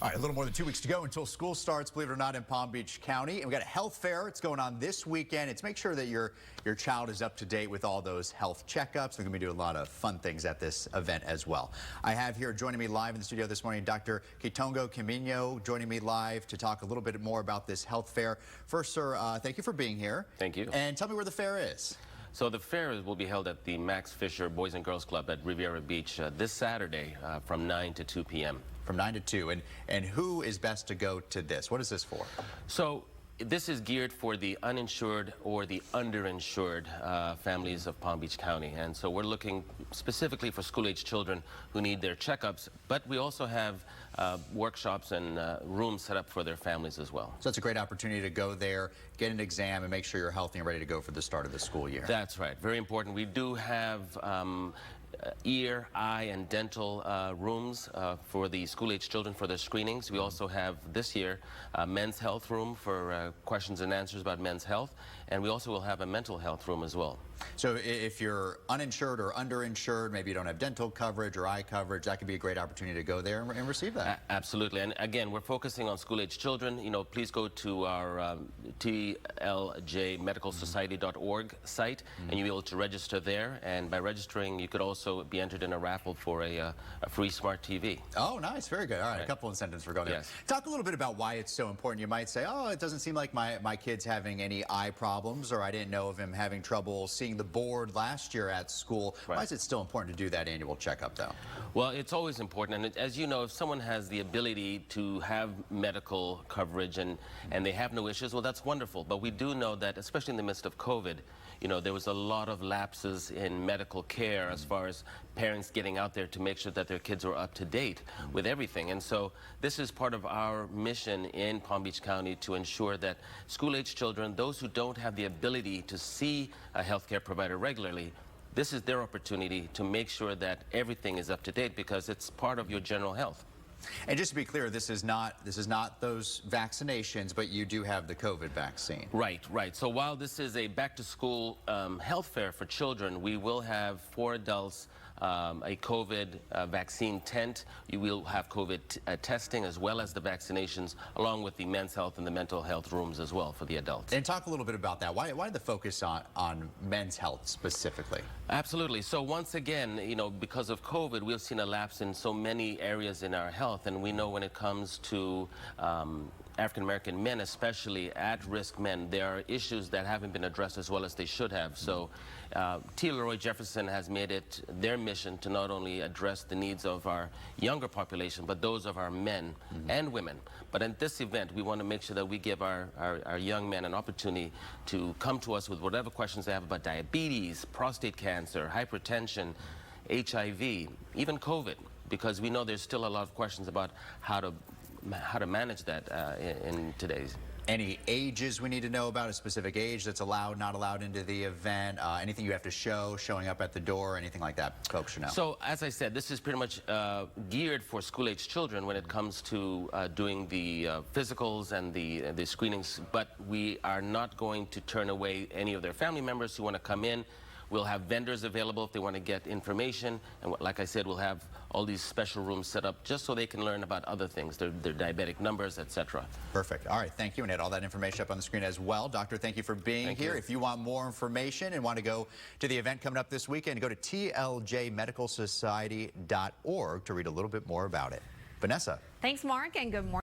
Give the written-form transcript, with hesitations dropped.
All right, a little more than 2 weeks to go until school starts, believe it or not, in Palm Beach County. And we got a health fair. It's going on this weekend. It's make sure that your child is up to date with all those health checkups. We're going to be doing a lot of fun things at this event as well. I have here joining me live in the studio this morning, Dr. Kiminyo joining me live to talk a little bit more about this health fair. First, sir, thank you for being here. Thank you. And tell me where the fair is. So the fair will be held at the Max Fisher Boys and Girls Club at Riviera Beach this Saturday from 9 to 2 p.m. From 9 to 2. And who is best to go to this? What is this for? So this is geared for the uninsured or the underinsured families of Palm Beach County. And so we're looking specifically for school-age children who need their checkups, but we also have workshops and rooms set up for their families as well. So it's a great opportunity to go there, get an exam, and make sure you're healthy and ready to go for the start of the school year. That's right. Very important. We do have ear, eye, and dental rooms for the school-age children for their screenings. We also have this year a men's health room for questions and answers about men's health, and we also will have a mental health room as well. So if you're uninsured or underinsured, maybe you don't have dental coverage or eye coverage, that could be a great opportunity to go there and receive that. Absolutely. And again, we're focusing on school-age children. You know, please go to our tljmedicalsociety.org site, and you'll be able to register there. And by registering, you could also be entered in a raffle for a free smart TV. Oh, nice. Very good. All right. A couple incentives for going there. Yes. Talk a little bit about why it's so important. You might say, oh, it doesn't seem like my kid's having any eye problems, or I didn't know of him having trouble seeing the board last year at school. Right. Why is it still important to do that annual checkup, though? Well, it's always important. And as you know, if someone has the ability to have medical coverage and they have no issues, well, that's wonderful. But we do know that, especially in the midst of COVID, you know, there was a lot of lapses in medical care as far as parents getting out there to make sure that their kids are up to date with everything. And so this is part of our mission in Palm Beach County to ensure that school-age children, those who don't have the ability to see a healthcare provider regularly, this is their opportunity to make sure that everything is up to date because it's part of your general health. And just to be clear, this is not those vaccinations, but you do have the COVID vaccine. Right, right. So while this is a back-to-school health fair for children, we will have for adults a COVID vaccine tent. You will have COVID testing as well as the vaccinations, along with the men's health and the mental health rooms as well for the adults. And talk a little bit about that. Why the focus on men's health specifically? Absolutely. So once again, you know, because of COVID, we've seen a lapse in so many areas in our health, and we know when it comes to African-American men, especially at-risk men, there are issues that haven't been addressed as well as they should have. So Leroy Jefferson has made it their mission to not only address the needs of our younger population, but those of our men and women. But at this event, we want to make sure that we give our young men an opportunity to come to us with whatever questions they have about diabetes, prostate cancer, hypertension, HIV, even COVID, because we know there's still a lot of questions about how to manage that in today's. Any ages we need to know about, a specific age that's allowed, not allowed into the event, anything you have to showing up at the door, anything like that, folks should know? So, as I said, this is pretty much geared for school-age children when it comes to doing the physicals and the screenings, but we are not going to turn away any of their family members who want to come in. We'll have vendors available if they want to get information. And like I said, we'll have all these special rooms set up just so they can learn about other things, their diabetic numbers, etc. Perfect. All right. Thank you. And had all that information up on the screen as well. Doctor, thank you for being here. If you want more information and want to go to the event coming up this weekend, go to tljmedicalsociety.org to read a little bit more about it. Vanessa. Thanks, Mark, and good morning.